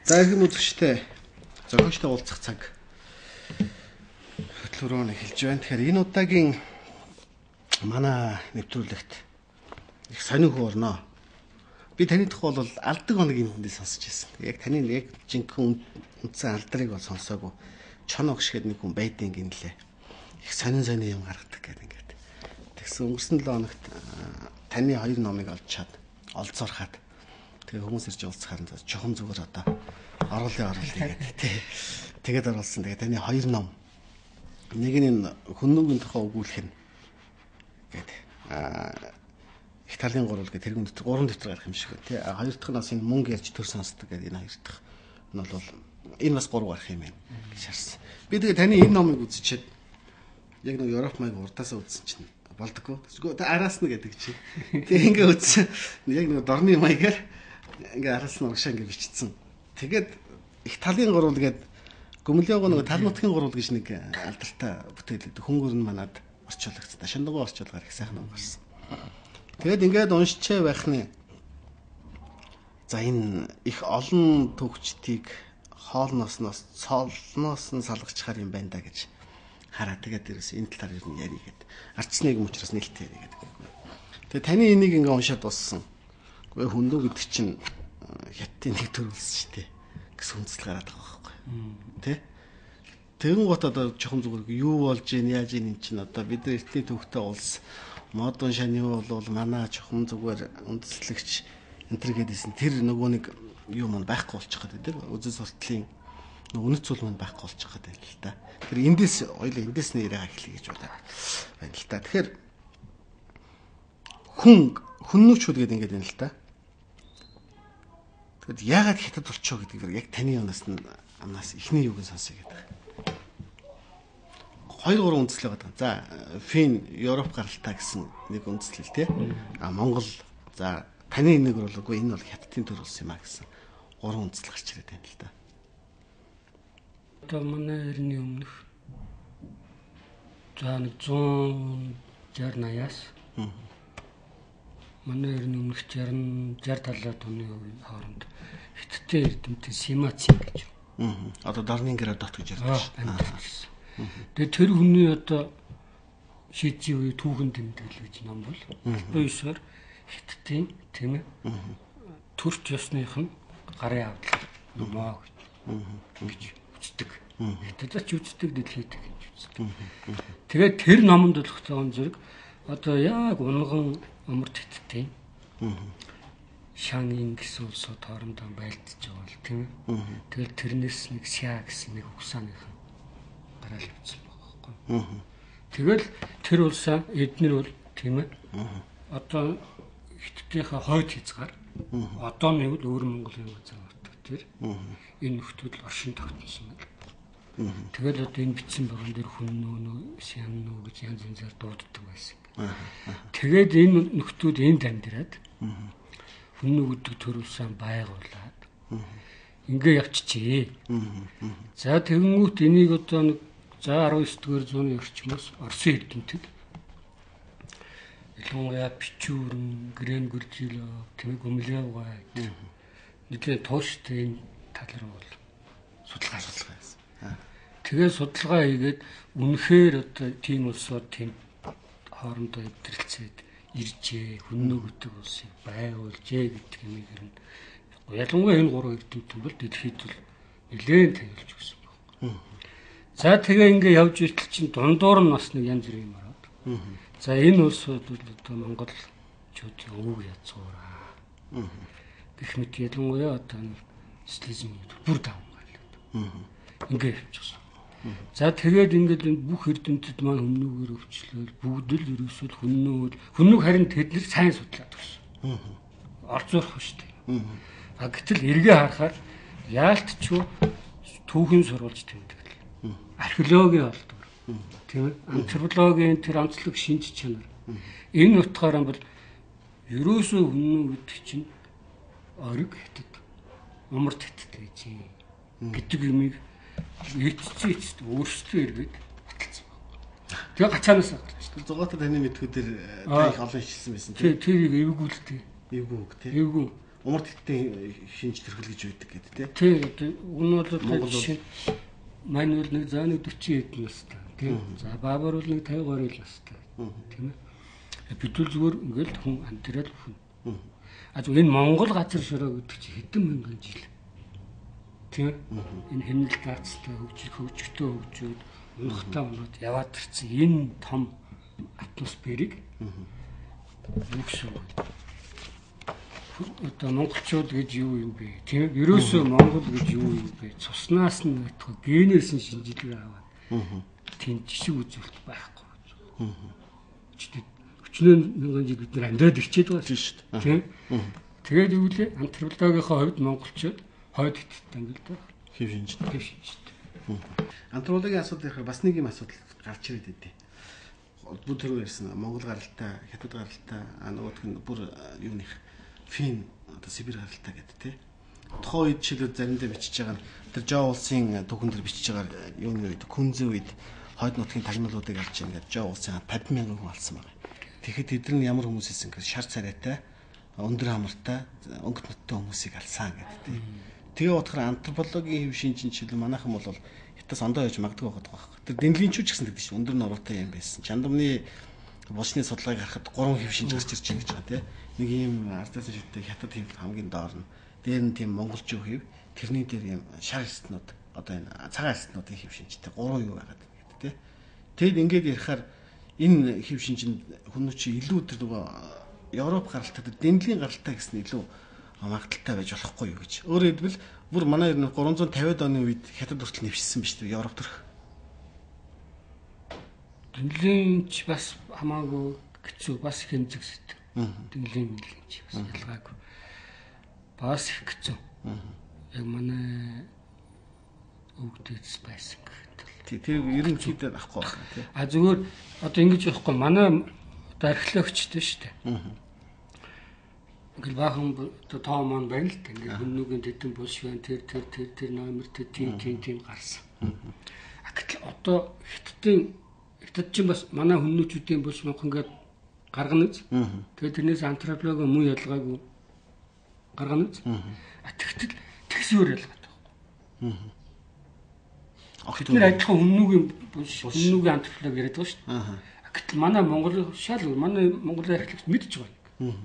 За иргэн үзэгчтэй зохиогчтой уулзах цаг хөтөлбөрөөр хэлж байна. Тэгэхээр энэ удаагийн манай нэвтрүүлэгт их сонирхол орно. Би таны тухай бол алдаг хоног эндээс сонсч байсан. Яг таны яг жинхэнэ үндсэн алдрыг бол сонсоогүй. Чон огшгээд нэг хүн байдیں۔ Гинлээ. Их сонин юм гаргадаг гэдэг ингээд. Тэгсэн өнгөрсөн 7 хоногт таны 2 номыг олж чад олзоорхаад тэгээ хүмүүс ирж уулзахаар чухам зүгээр одоо оруулъя гэдэг. Тэгээд оруулсан. Тэгээ таны 2 ном. Нэг нь хүннүүгийн тухай өгүүлэх нь гэдэг. Их талын гурвал гэх тэрүүн дотор 3 дэвтэр гарах юм шиг байна тий. Хоёр дахь нь бас энэ мөнгө ярьж төр сонсдог гэдэг энэ хоёр дахь нь бол энэ бас 3 гарах юм байна гэж харсан. Би тэгээ таны энэ номыг үзчихэд яг нэг Европ маяг урдаасаа үзсэн чинь болдоггүй. Тэгвэл араас нь гэдэг чинь. Тэгээ ингээ үзсэн. Яг нэг дорны маягаар ингээ араас нь урагшаа ингээ бичсэн. Тэгээд их талын гурвал гэдэг Гөмөлөөгөө нэг тал нутгийн гурвал гэж нэг алдартай бүтээл өгдөг. Хөнгөр нь манад орчуулагдсан. Шандангуй орчуулгаар их сайхан ном гарсан. Тэгээд ингээд уншчээ байхны за энэ их олон төгчдийг хоолноос цолноос нь салгачхаар юм байна да гэж хараа. Тэгээд дээрээс энэ талаар юу ярий гэдэг. Арчсныг юм учраас нээлттэй ярий гэдэг. Тэгээд таны энийг ингээд уншаад дууссан. Гэхдээ хөндөө гэдэг чинь хятадын нэг төр үлсэн шүү дээ. Гэсэн хүндэслэл гараад байгаа байхгүй. Тэ? Тэгэн гот одоо чухам зүгээр юу болж ийн яаж ийн чинь одоо бид нар эртний төвхтэй улс модон шаны бол манай чухам зүгээр үндэслэгч энтер гэдээсэн тэр нөгөө нэг юу маань байхгүй болчих гээд байдаг. Үзэл суртлын үнэт зүйл маань байхгүй болчих гээд байна л да. Тэр эндээс ойлоо эндээс нь яриага эхлэе гэж бодоо байна л да. Тэгэхээр хүннүүчүүд гэдэг ингээд байна л да. Тэгэд яагаад хятад болчихоо гэдгийг яг таны амнаас ихний юуг нь сонсъё гэдэг. 2-3 үндэслэл байгаа. За, Фин, Европ гаралтай гэсэн нэг үндэслэл тий. Монгол за таны нэг бол үгүй энэ бол хятадын төр улс юм а гэсэн 3 үндэслэл гарч ирээд байна л да. Одоо манай эртний өмнөх за 160-80-аас манай эртний өмнөх 60-70 оны хооронд хятадын эрдэмтэн Симаци гэж. Одоо Дорны гэрээ дот гэж ярьдаг. Тэгээ тэр хүний одоо шийдсэн үе түүхэн тэмдэглэл гэж ном бол буйсаар хятадын тийм ээ төрч ёсных нь гарын авдлага номоо гэж үздэг. Хятадч үздэг дэлхийд гэж үздэг. Тэгээд тэр номонд болох зам зэрэг одоо яг унган умард хятадын Шангийн гэсэн улсууд хоорондоо байлдаж байгаа л тийм ээ. Тэгэл тэрнээс нэг Ся гэсэн нэг угсааных гараал явуулсан байгаа байхгүй. Тэгэл тэр улсаа эднэр бол тийм ээ. Одоо хиттийнхаа хойд хязгаар одоо нэг л өөр Монголын газар болдог тэр энэ нөхдөл оршин тогтсон байна. Тэгэл одоо энэ бичсэн байгаа дээр хүннөө сяннөө гэж янз янзаар дууддаг байсан. Тэгээд энэ нөхдүүд энд амьдраад хүннөө гэдэг төр улсаа байгуулад ингээ явчихжээ. За тэгэнгүүт энийг одоо нэг за 19-р зууны орчмоос Оросын эрдэмтэд ялангуяа Бичүүрэн, Грен Гүржилов, Гөмөлөөгай нэгэн тууштай энэ тал руу бол судалгаа хийсэн. Тэгээд судалгаа хийгээд үнэхээр одоо тийм улсууд тийм хоорондоо эвдрэлцээд иржээ, хүннөө гэдэг улсыг байгуулжээ гэдэг юм хэрэг. Ялангуяа энэ 3 эрдэмтэн бол дэлхийд бол нэлээд танилж өгсөн байна. За тэгээ ингээ явж иртэл чинь дундуур нь бас нэг янз бүрийн юм ороод. За энэ улсууд бол одоо монголчуудын өвөг язгуураа. Гэх мэт ялангуяа одоо социализм бүр даван гарлаа. Ингээ явчихсан. За тэгээд ингээд энэ бүх эрдэмтэд маань хүннүүгээр өвчлөөл бүгд л ерөөсөө хүннүүг харин тэд нар сайн судлаад өгсөн. Орцуулах шүү дээ. Гэтэл эргээ харахаар яалтчгүй түүхэн сурвалж тэмдэглэл. Археологи болдог. Тийм ээ. Антропологийн тэр онцлог шинж чанар. Энэ утгаараа бол ерөөсөө хүннүү гэдэг чинь ориг хятад, умард хятад гэж гэдэг юмыг эцэст өөрсдөө эргээд баталсан байна. Тэгээ гацаанаас гарч. Зугаатай таны мэдхүүдээр та их олон хичсэн байсан тийм. Тэр эвгүүлтэй. Эвгүй үг тийм. Эвгүй. умар тэттэй шинж төрхөл гэж байдаг гэдэг тий. Тий, энэ бол жишээ маань бол нэг заа нэг 40 хэдэн настай тий. За баабар бол нэг 50 гаруй настай тийм ээ. Бид бол зүгээр ингээл хүн амтрал хүн. Энэ Монгол газар шороо гэдэг чинь хэдэн мянган жил. Тийм энэ хэмнэл даацтай хөгжөлтөө хөгжөөд унахтаа унаад яваад ирсэн энэ том атмосферыг юу гэсэн одоо монголчууд гэж юу юм бэ? Тийм ерөөсөө монгол гэж юу юм бэ? Цуснаас нь өгөх генээс нь шинжилгээ аваад тийм жишг үзүүлэлт байхгүй. Өчнөө мянган жил бид нар амьдраад ирчээд байгаа шүү дээ. Тийм. Тэгээд юу лээ? Антропологийн хувьд монголчууд хойд хятад ангилдаг хэв шинжтэй. Антропологийн асуудал ярих бас нэг юм асуудал гарч ирээд байдیں۔ Бүр түрүү ярьсан Монгол гаралтай, хятад гаралтай, нөгөөх нь бүр юуных фин одоо Сибирь гаралтай гэдэг тий. Тухайн үед жишээлбэл заримдаа бичиж байгаа нь тэр Жоо улсын түүхэн дээр бичиж байгаа юуны үед Күнзээ үед хойд нутгийн тагнуулуудыг алж ингээд Жоо улсын 50,000 хүн алсан байна. Тэгэхэд эдгээр нь ямар хүмүүс ийсэн гэхээр шар царайтай, өндөр хамартай, өнгөт нуттай хүмүүсийг алсан гэдэг тий. Тэгээ утгаар антропологийн хэв шинжин жишээл манайхан бол хятадас ондоо яж магадгүй байгаа байхгүй. Тэр дэнлэгчүүд ч гэсэн гэдэг чинь өндөр нуруутай юм байсан. Чандамны булчны судалгааг харахад 3 хэв шинж гарч ирж байгаа гэж байгаа тий. Нэг юм ардаас шидтэй хятад хэв хамгийн доор нь. Дээр нь тийм монголчуу хэв, тэрний дээр юм шар эрсднүүд одоо энэ цагаан эрсднүүдийн хэв шинжтэй 3 юу байгаад гэдэг тий. Тэгэд ингээд ярихаар энэ хэв шинжинд хүмүүс чи илүү тэр нөгөө Европ гаралтай тэр дэнлийн гаралтай гэсэн илүү магадaltaй байж болохгүй юу гэж. Өөрөөр хэлбэл бүр манай 350-ад оны үед хятад хүртэл нэвшсэн биз дээ Европ төрх. Дэнлийн ч бас хамаагүй хэцүү бас хэмжиг сэт. Дэнлийн ч бас ялгаагүй. Бас их хэцүү. Яг манай өвгдөц байсан гэхэд. Тэр ерөнхийдөө авахгүй байна тий. Зүгээр одоо ингэж явахгүй манай археологчтой шүү дээ. Ингээл баахан тоо маань байна л дээ. Ингээл хүннүүгийн тэдэн булш байна. Тэр номер тийм гарсан. Гэтэл одоо хятад чинь бас манай хүннүүчүүдийн булш мөнх ингээд гаргана үз. Тэгээд тэрнээс антропологи муу ялгаагүй гаргана үз. Тэгтэл тэгсээр ялгаад байгаа. Тэр адилхан хүннүүгийн булш хүннүүгийн антропологи яриад байгаа шүү дээ. Гэтэл манай Монгол археологч мэдж байгаа.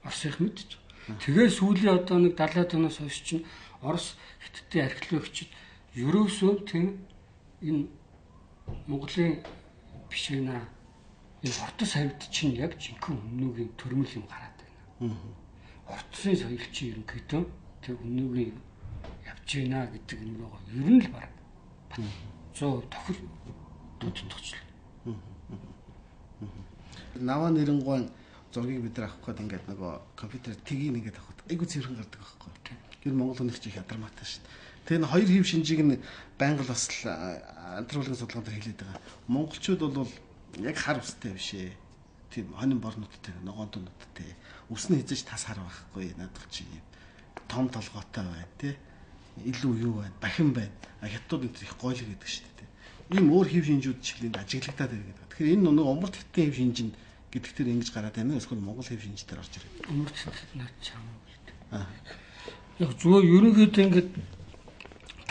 Орос их мэдж. Тэгээ сүүлийн одоо нэг 70 оноос хойш чинь Орос хятадын археологчид ерөөсөө тийм энэ Монголын биш байна. Энэ Хортос хавьд чинь яг жинхэнэ хүннүүгийн төрмөл юм гараад байна. Хортосын соёл чинь ерөнхийдөө тэр хүннүүгийн явж байна гэдэг юм байгаа. Ер нь л бараг 100% тохир тодтогчлоо. Наваа нэрэнгуйн зургийг бид нар авах гээд ингээд нөгөө компьютер тгийг ингээд авах. Айгу цэвэрхэн гардаг байхгүй. Тэр Монгол хүнийх чинь ядармаатай шүү дээ. Тэгээ хоёр хэв шинжийг нь байнга л бас антропологийн судалгаанд хэлээд байгаа. Монголчууд бол яг хар устай биш ээ. Тийм хонин борнуудтай, ногоонтуудтай. Үс нь хязгаарч тас хар байхгүй. Надад чи юм том толгойтой бай, тий. Илүү юу байна? Бахин байна. Хятадууд энэ их гойлог гэдэг шүү дээ. Ийм өөр хэв шинжүүд чиглэнд ажиглагдаад ирээд байгаа. Тэгэхээр энэ нэг умар тэттэй хэв шинжинд гэдэг тэр ингэж гараад байна. Эсвэл Монгол хэв шинж дээр орж ирээд. Умар тэттэй наад чам үү. Яг зүгээр ерөнхийдөө ингээд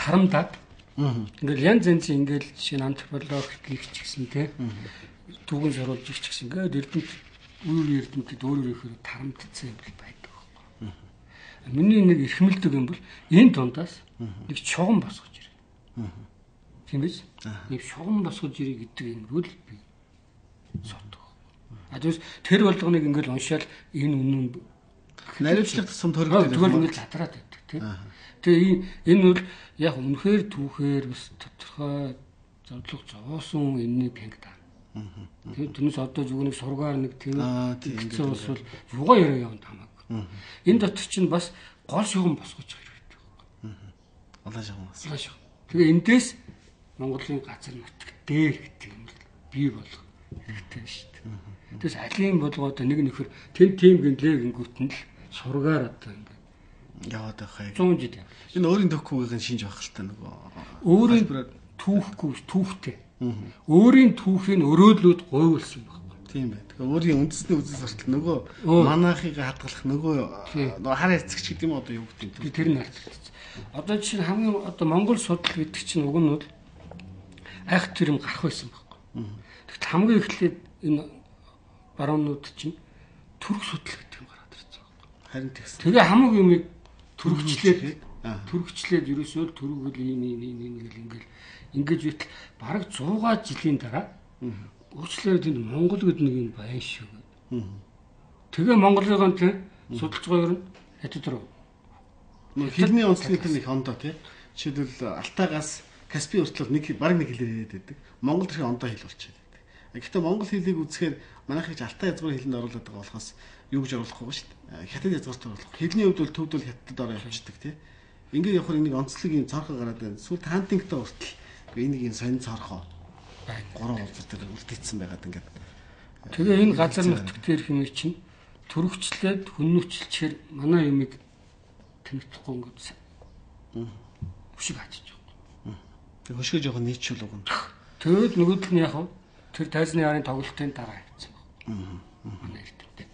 тарамдаад ингээл янз янзын ингээл жишээ нь антропологич гэсэн тий. Түүхэн соруулж их гэсэн ингээд эрдэмтэд өөр ихээр тарамдцсан юм байдаг байхгүй. Миний нэг эрхмэлдэг юм бол энэ дундаас нэг шугам босгож ирээ. Тийм биз? Нэг шугам босгож ирээ гэдэг юм бол би сотдог. Тэр болгоныг ингээл уншаал энэ үнэн наривчлах тусам төрөлтэй тэгвэл ингээл задраад байдаг тийм. Тэгээ энэ бол яг үнэхээр түүхээр бас тодорхой зовлог зовоосон энэний пингд аа. Тэрнээс одоо зүгнийг сургаар нэг тийм гэсэн ус бол юугаа яриа яваад хамаагүй. Энэ дотор чинь бас гол шугам босгож байгаа хэрэгтэй. Улаан шугам. Тэгээ эндээс Монголын газар нутаг дээр гэдэг юм бий болох хэрэгтэй шүү дээ. Тэгээс алийн болгоод нэг нөхөр тийм гинлээ гингүүтэн л сургаар одоо ингэ яваад байхаа. 100 жил. Энэ өөрийн төгхүүгийн шинж байх л та нөгөө. Өөрийн түүхтэй. Өөрийн түүхийг өрөөлөөд гойволсон байхгүй. Тийм бай. Тэгэхээр өөрийн үндэсний үзэл суртал нөгөө манахыг хадгалах нөгөө хар эцэгч гэдэг юм одоо юу гэдэг юм. Би тэр нь харагдчихсан. Одоо жишээ нь хамгийн одоо Монгол судал гэдэг чинь уг нь бол айх тэрэм гарах байсан байхгүй. Тэгэхдээ хамгийн эхлээд энэ баруунууд чинь түрк судал гэдэг юм гараад ирсэн байхгүй. Харин тэгсэн. Тэгээ хамаг юмыг түргчлээд ерөөсөө түрк хөл ингээл ингэж бит бараг 100 жилийн дараа өөрчлөлт энэ Монгол гэдэг нэг юм байна шүү. Тэгээ Монголын судалж байгаа юм хятад руу. Хэлний онцлог тэр нэг ондоо тий. Жишээлбэл Алтайгаас Каспийн хүртэл бараг нэг хэлээр яриад байдаг. Монгол төрхийн ондоо хэл болчиход байдаг. Гэхдээ монгол хэлийг үзэхээр манайх гэж Алтай язгуурын хэлэнд оруулаад байгаа болохоос юу гэж оруулахгүй шүү дээ. Хятад язгуурт оруулах. Хэлний хувьд бол төвд бол хятадд ороо явчихдаг тий. Ингээд явахаар нэг онцлог юм цорхоо гараад байна. Сүүл хантингтай хүртэл энийг юм сонин цорхоо гурван улс төр үлдээсэн байгаад ингээд. Тэгээ энэ газар нутагт ирэх юм чинь төрөгчлээд хүннүчлчээр манай юмыг тэнэгдэхгүй ингээд хөшиг хачиж байгаа. Тэг хөшгөө жоохон нийцүүл уг нь. Тэгэл нөгөөдөл нь яг тэр тайзны ярын тоглолтын дараа явцсан байна. Манай эрдэмтэд.